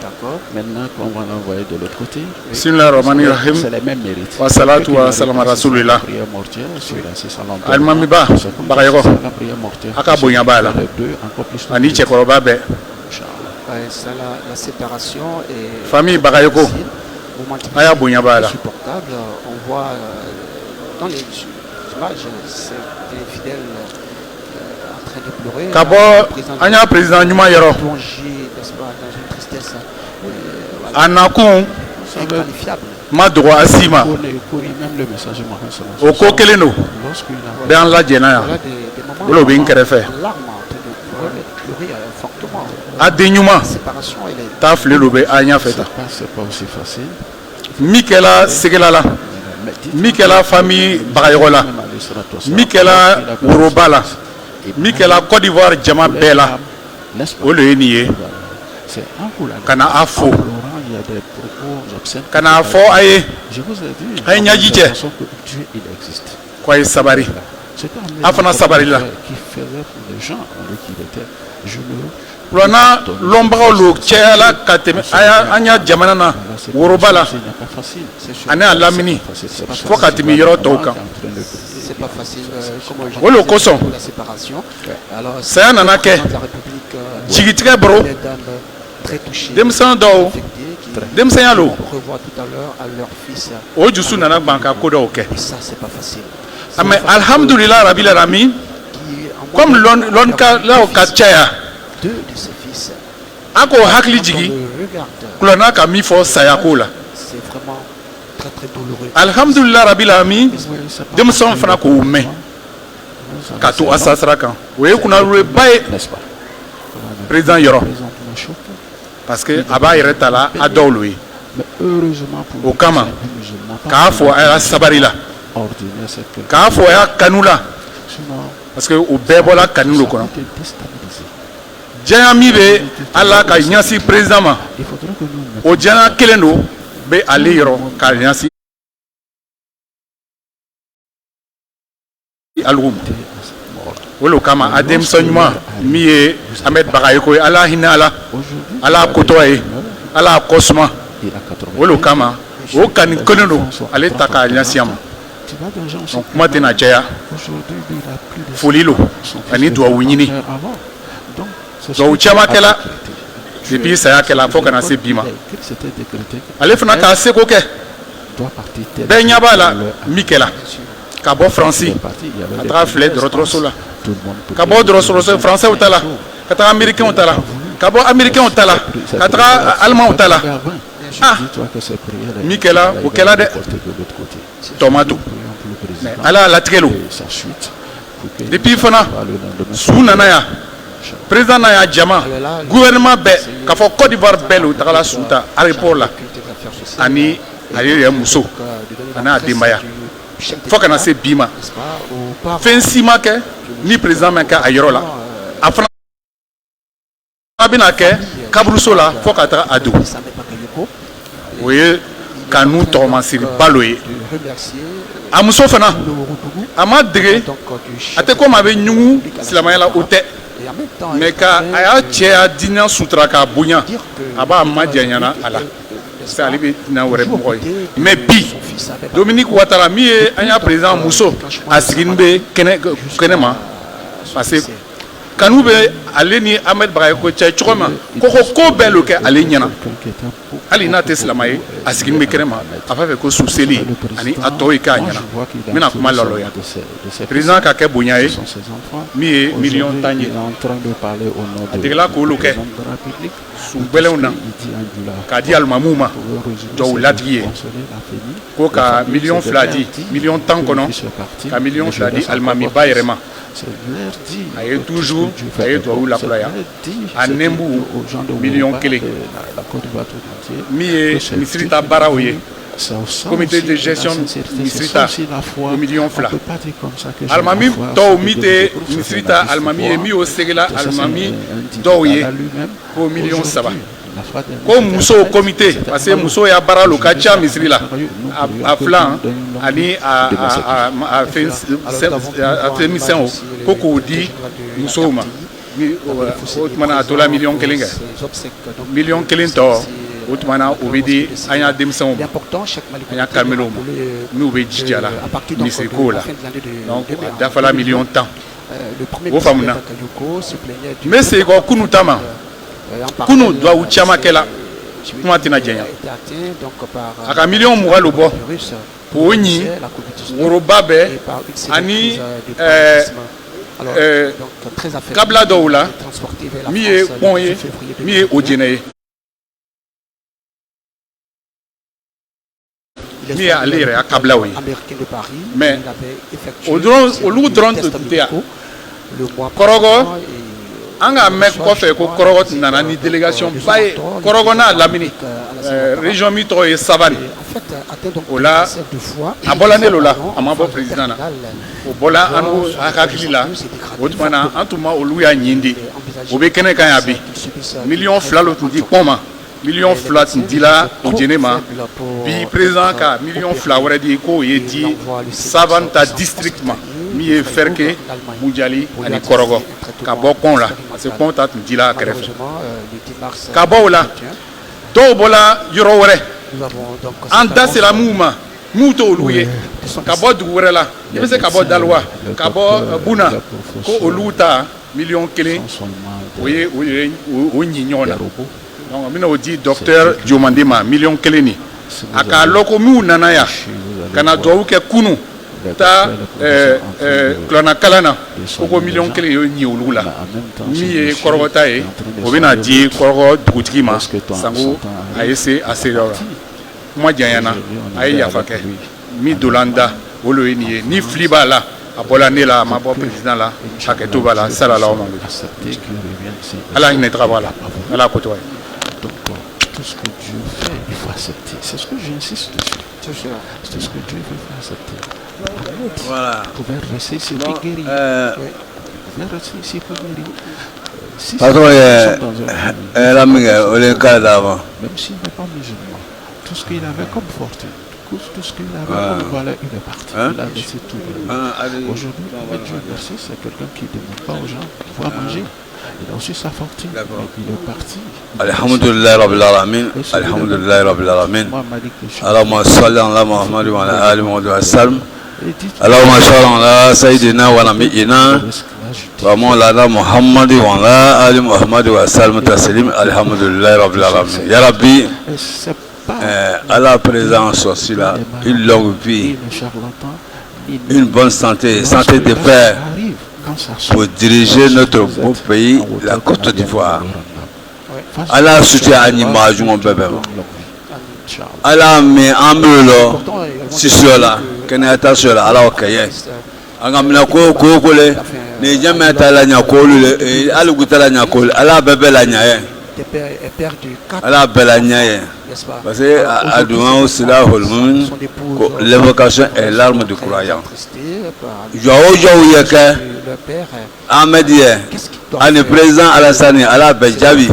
[SPEAKER 1] D'accord.
[SPEAKER 2] Maintenant, quand on va l'envoyer de l'autre côté,
[SPEAKER 5] Bismillah Rahmani
[SPEAKER 2] c'est
[SPEAKER 5] Rahim.
[SPEAKER 2] les mêmes mérites.
[SPEAKER 5] Wa salatu wa salam ala rasulillah.
[SPEAKER 2] La prière mortière, sur la 600
[SPEAKER 5] Almami ba, Bagayoko.
[SPEAKER 2] La prière mortière.
[SPEAKER 5] Aka bonya ba la.
[SPEAKER 2] Les deux, encore plus.
[SPEAKER 5] Ani Chekoroba be.
[SPEAKER 1] Ouais, ça, la séparation est
[SPEAKER 5] Famille Bagayoko.
[SPEAKER 1] difficile. Momentanément,
[SPEAKER 5] Aya bonya ba la.
[SPEAKER 1] insupportable. On voit dans les images, c'est des fidèles en train de pleurer.
[SPEAKER 5] Kabo
[SPEAKER 1] Le président de
[SPEAKER 5] anya président Nyuma Yoro.
[SPEAKER 1] plongé, n'est-ce pas, dans une tristesse voilà,
[SPEAKER 5] Anakun
[SPEAKER 1] inqualifiable.
[SPEAKER 5] ma droit asima.
[SPEAKER 2] On écoute même le message de Mohamed sallallahu alayhi wa
[SPEAKER 5] Oko keleno.
[SPEAKER 2] sallam. Lorsqu'il a
[SPEAKER 5] Be an la jena ya.
[SPEAKER 1] Voilà des moments
[SPEAKER 5] Bolo bin kerefe.
[SPEAKER 1] en larmes, en train de pleurer fortement.
[SPEAKER 5] Ade Nyuma.
[SPEAKER 1] La séparation, elle est
[SPEAKER 5] Ta flelo be anya feta.
[SPEAKER 2] c'est pas aussi facile.
[SPEAKER 5] Mikela Segelala.
[SPEAKER 2] Mais dites-
[SPEAKER 5] Mikela famille Bagayoko la.
[SPEAKER 2] Même alayhi salatu wassalam,
[SPEAKER 5] Mikela
[SPEAKER 2] lorsqu'il a
[SPEAKER 5] Woroba la.
[SPEAKER 2] Et
[SPEAKER 5] Mikela Côte d'Ivoire jama
[SPEAKER 2] les
[SPEAKER 5] bɛɛ la.
[SPEAKER 2] femmes, n'est-ce pas?
[SPEAKER 5] O le ye nin ye.
[SPEAKER 2] C'est un coup là.
[SPEAKER 5] Ka na a fo.
[SPEAKER 2] En pleurant, il y a des propos obscènes.
[SPEAKER 5] Ka na a fɔ a ye
[SPEAKER 2] Je vous ai dit,
[SPEAKER 5] A ye ɲaji
[SPEAKER 2] de
[SPEAKER 5] cɛ.
[SPEAKER 2] façon que Dieu, il existe.
[SPEAKER 5] ko a ye sabari.
[SPEAKER 2] C'était un
[SPEAKER 5] A fana sabari la.
[SPEAKER 2] qui faisait pour les gens avec qui il était. Je me
[SPEAKER 5] Wulana lɔnbagaw lo cɛyala ka tɛmɛ an y'a jamana na woroba la
[SPEAKER 2] Ce n'est pas facile.
[SPEAKER 1] c'est sûr.
[SPEAKER 5] ani a lamini
[SPEAKER 2] C'est pas
[SPEAKER 5] fo ka tɛmɛ yɔrɔ tɔw kan.
[SPEAKER 1] C'est pas facile comme
[SPEAKER 5] O le kosɔn
[SPEAKER 1] pour la séparation. Alors,
[SPEAKER 5] saya nana kɛ
[SPEAKER 1] le président de la République
[SPEAKER 5] jigitigɛ boro
[SPEAKER 1] les dames très touchées,
[SPEAKER 5] denmisɛn dɔw
[SPEAKER 1] affectées, qui
[SPEAKER 5] denmisɛnya lo
[SPEAKER 1] revoient tout à l'heure à leur fils.
[SPEAKER 5] o dusu nana gban ka ko dɔw kɛ.
[SPEAKER 1] Et ça, c'est pas facile.
[SPEAKER 5] Mais alhamdulillah rabil alamin
[SPEAKER 1] Qui, en
[SPEAKER 5] comme
[SPEAKER 1] moins de-
[SPEAKER 5] lɔnkalaw ka caya
[SPEAKER 1] deux de ses fils,
[SPEAKER 5] an k'o hakili
[SPEAKER 1] quand on
[SPEAKER 5] jigi
[SPEAKER 1] le regarde,
[SPEAKER 5] kulana ka min fɔ saya ko la.
[SPEAKER 1] c'est vraiment très très douloureux.
[SPEAKER 5] alhamdulillah rabil alamin denmisɛnw fana k'o mɛn ka to a sasira kan o ye kunnawoloba ye
[SPEAKER 2] N'est-ce pas?
[SPEAKER 5] président yɔrɔ
[SPEAKER 2] Président me choque.
[SPEAKER 5] parce que a b'a yɛrɛ ta la a dɔw lo ye
[SPEAKER 2] Mais heureusement pour
[SPEAKER 5] O kama,
[SPEAKER 2] les musulmans, pas
[SPEAKER 5] k'a fɔ a y'a sabari la
[SPEAKER 2] ordinaire, c'est que
[SPEAKER 5] k'a fɔ a y'a kanu la
[SPEAKER 2] sinon,
[SPEAKER 5] parce que o bɛɛ bɔla kanu lo kɔnɔ
[SPEAKER 2] ça peut te déstabiliser.
[SPEAKER 5] diɲɛ min bɛ ala ka ɲɛsin président ma
[SPEAKER 2] Il faudrait que nous
[SPEAKER 5] o diɲɛ kelen don bɛ ale yɔrɔ ka ɲɛsin alugu ma
[SPEAKER 2] mettons à cette mort.
[SPEAKER 5] o le kama a denmisɛn ɲuman min ye ahmed bagayoko ye ala hinɛ ala
[SPEAKER 2] Aujourd'hui,
[SPEAKER 5] ala kotɔ ye ala kɔ suma
[SPEAKER 2] il a 80.
[SPEAKER 5] o le kama o kani kelen don ale ta k'a ɲɛsin a ma
[SPEAKER 2] Tu vas dans gens
[SPEAKER 5] donc kuma tɛna caya
[SPEAKER 2] aujourd'hui, lui, il a plus de
[SPEAKER 5] foli lo ani duwawu ɲini
[SPEAKER 2] avant. Donc, c'est
[SPEAKER 5] duwawu
[SPEAKER 2] ce
[SPEAKER 5] caman
[SPEAKER 2] qui a
[SPEAKER 5] kɛla
[SPEAKER 2] décrété.
[SPEAKER 5] depuis saya kɛla fo kana se bi ma
[SPEAKER 2] C'était décrété que
[SPEAKER 5] ale fana k'a seko kɛ
[SPEAKER 2] doit partir tel.
[SPEAKER 5] bɛɛ ɲɛ b'a la
[SPEAKER 2] Le-
[SPEAKER 5] min kɛla ka bɔ faransi
[SPEAKER 2] le parti, il y avait
[SPEAKER 5] ka
[SPEAKER 2] des
[SPEAKER 5] taga filɛ
[SPEAKER 2] premières
[SPEAKER 5] dɔgɔtɔrɔso la
[SPEAKER 2] instances. Tout le monde peut
[SPEAKER 5] ka bɔ dɔgɔtɔrɔso français ta la ka taga américain ta la ka bɔ américain ta la ka taga allemand ta la Ah.
[SPEAKER 2] Dis-toi que ces prières,
[SPEAKER 5] min kɛla o kɛla dɛ
[SPEAKER 2] portées de l'autre côté.
[SPEAKER 5] tɔma to
[SPEAKER 2] Prions pour le
[SPEAKER 5] mais
[SPEAKER 2] président
[SPEAKER 5] ala y'a latigɛ lo
[SPEAKER 2] et sa suite. Pour que
[SPEAKER 5] depuis fana
[SPEAKER 2] le lendemain
[SPEAKER 5] su nana yan président n'a y'a jama gouvernement bɛɛ k'a fɔ côte d'ivoire bɛɛ lo tagala su ta aéroport la ani ale muso ana demaya fo kana se bima fensima ke ni président men ka ayoro la afana bina ke kabruso la fo ka ta adu oye kanu tomasiri baloye amuso fana ama dege ate ko ma be nyungu silamaya la ote mais ka aya cɛ dina sutura ka bonya aba ma janyana ala c'est ali be na wɛrɛ mɔgɔ ye mais bi Dominique Ouattara mi ye an ya président muso a sigini be kɛnɛ ma parce que kanu be ale ni Ahmed Bagayoko cɛ cogo ma ko bɛɛ lo kɛ ale ɲɛna hali n'a tɛ silama ye a sigini be kɛnɛ ma a fɛ ko suseli ani a tɔw ye k'a ɲɛna n bɛna kuma lɔlɔya président ka kɛ bonya ye min ye miliyɔn 10 ye a degela k'olu kɛ su gbɛlɛnw na k'a di alimamuw ma jɔw latigi ye ko ka miliyɔn 2 di miliyɔn 10 kɔnɔ ka miliyɔn 2 di alimami ba yɛrɛ ma a ye toujours a ye tubabu lakulaya a nembu miliyɔn 1 min ye misiri ta baaraw ye comité de gestion misiri ta o miliyɔn 2 alimami tɔw min tɛ misiri ta alimami ye min y'o segela alimami dɔw ye ko miliyɔn 3 ko muso comité parce que muso ya baara lo ka ca misiri la a filan ani a fɛnmisɛnw ko k'o di musow ma o tumana a tola miliyɔn 1 kɛ miliyɔn 1 tɔ o tumana o bɛ di an y'a denmisɛnw ma an y'a karimelenw ma n'u bɛ jija la misirikow la donc a dafala miliyɔn 10 o faamuna n bɛ segin kɔ kunu ta ma kunu duwawu caman kɛla kuma tɛna jɛnya a ka miliyɔn 20 lo bɔ k'o ɲi woroba bɛɛ ani kabila dɔw la min ye pɔn ye min ye ojɛnɛ ye min ye ale yɛrɛ ya kabilaw ye mais olu dɔrɔn tun tɛ yan kɔrɔgɔ an ka mɛn kɔfɛ ko kɔrɔgɔ nana ni délégation ba ye kɔrɔgɔ n'a lamini région min tɔgɔ ye Savane o la a bɔla ne lo la a ma bɔ président na o bɔla an hakili la o tuma na an tun ma olu y'a ɲini de o bɛ kɛnɛ kan yan bi miliyɔn 2 lo tun di pɔn ma miliyɔn 2 tun dila Ojɛnɛ ma bi président ka miliyɔn 2 wɛrɛ di k'o ye di Savane ta district ma min ye Fɛrke Mujali ani Kɔrɔgɔ ka bɔ kɔn la parce que kɔn ta tun dila a kɛrɛfɛ ka bɔ o la dɔw bɔla yɔrɔ wɛrɛ an da sera mun ma mun t'olu ye ka bɔ dugu wɛrɛ la i bɛ se ka bɔ Daliwa ka bɔ Buna ko olu ta miliyɔn 1 o ye o ɲi ɲɔgɔn na donc n bɛna o di docteur Diomande ma miliyɔn 1 ni a k'a lɔn ko minnu nana yan ka na duwawu kɛ kunu ta kuranna kalan na ko miliyɔn 1 y'o ɲi olu la min ye Kɔrɔgɔ ta ye o bɛna di Kɔrɔgɔ dugutigi ma sango a ye se a seyɔrɔ la kuma janyana a ye yafa kɛ min dolan da o lo ye nin ye ni fili b'a la a bɔla ne la a ma bɔ président la hakɛto b'a la salalaw ma ala hinɛ taga b'a la ala ko tɔgɔ ye.
[SPEAKER 2] Tout ce que Dieu fait, il faut accepter. C'est ce que j'insiste dessus. C'est ce que Dieu veut faire accepter.
[SPEAKER 3] Voilà.
[SPEAKER 2] Vous pouvez rester ici pour guérir. Vous pouvez rester ici pour guérir. Si
[SPEAKER 3] patron, même
[SPEAKER 2] s'il n'est pas musulman, tout ce qu'il avait comme fortune, tout ce qu'il avait comme valeur, il est parti. Il a laissé tout. Aujourd'hui, Dieu merci, c'est quelqu'un qui ne demande pas aux gens de pouvoir manger. Il a aussi sa fortune, mais il est parti.
[SPEAKER 3] Alhamdulillah Rabbil Alamin. Alhamdulillah Rabbil Alamin. Allahumma salli ala Muhammad wa ala ali Muhammad wa sallam. Allahumma salli ala Sayyidina wa nabiyyina wa maulana Muhammad wa ala ali Muhammad wa sallam taslim. Alhamdulillah Rabbil Alamin. Ya Rabbi, à la présence aussi là, une longue vie, une bonne santé, santé de fer, pour diriger notre beau pays, la Côte d'Ivoire. Allah soutient l'image de mon bébé. Allah met en meulo, si cela, qu'on est à cela, Allah ok. Agamna ko kole, ne jamais ta la nyakolu, Allah goûte la nyakolu, Allah bébé la nyaye. Allah bébé la nyaye.
[SPEAKER 1] n'est-ce pas?
[SPEAKER 3] Parce que à devant aussi là, l'évocation est l'arme du croyant.
[SPEAKER 1] Le père,
[SPEAKER 3] Ahmed le président Alassane, Ala Benjabi,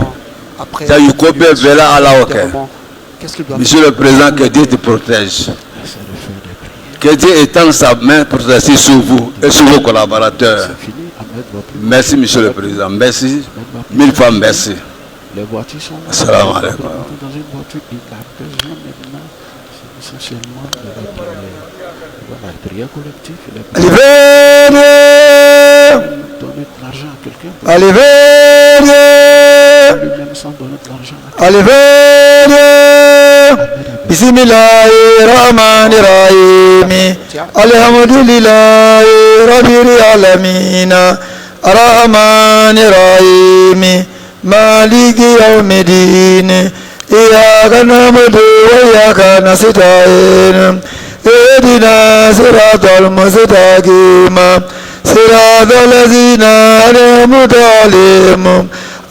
[SPEAKER 3] Monsieur le Président, que Dieu te protège. Que Dieu étende sa main protégée sur vous et sur vos collaborateurs. Merci, Monsieur le Président. Merci. 1000 fois merci.
[SPEAKER 2] Les voitures sont là.
[SPEAKER 3] Assalamu alaikum.
[SPEAKER 2] Dans une voiture, il a besoin maintenant, c'est essentiellement de la prière collective.
[SPEAKER 4] Allez,
[SPEAKER 2] Donner de l'argent à quelqu'un.
[SPEAKER 4] allez,
[SPEAKER 2] Lui-même sans donner de l'argent à
[SPEAKER 4] allez, Bismillahirrahmanirrahim. Alhamdulillahi Rabbil Alamin. Arrahmanirrahim. Maliki Yawmiddin. Iyyaka na'budu wa iyyaka nasta'in. Ihdina siratal mustaqim. Siratal ladzina an'amta 'alaihim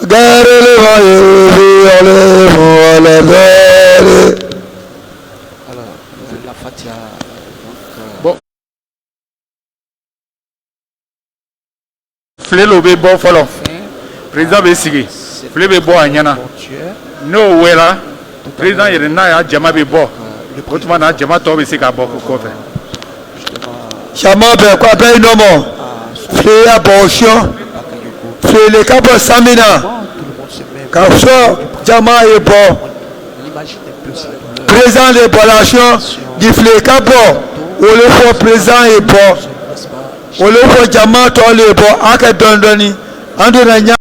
[SPEAKER 4] ghayril maghdubi 'alaihim waladdallin.
[SPEAKER 1] alors, la Fatia,
[SPEAKER 5] Bon. Flelo be bo folo. Président be sigi. Flelo be bo anyana.
[SPEAKER 1] bon Dieu,
[SPEAKER 5] No wela. Président yere na ya jama be bo. Otuma na jama to be sika bo ko fe.
[SPEAKER 4] Chama be kwa be nomo. Fle abortion. Fle le kapo samina.
[SPEAKER 1] tout le monde se met,
[SPEAKER 4] Kapso jama e bo.
[SPEAKER 1] on imagine un peu ça.
[SPEAKER 4] Président de population du fle kapo. Ole fo président e bo.
[SPEAKER 1] N'est-ce pas?
[SPEAKER 4] Ole fo jama to le bo aka dondoni. Ando na nya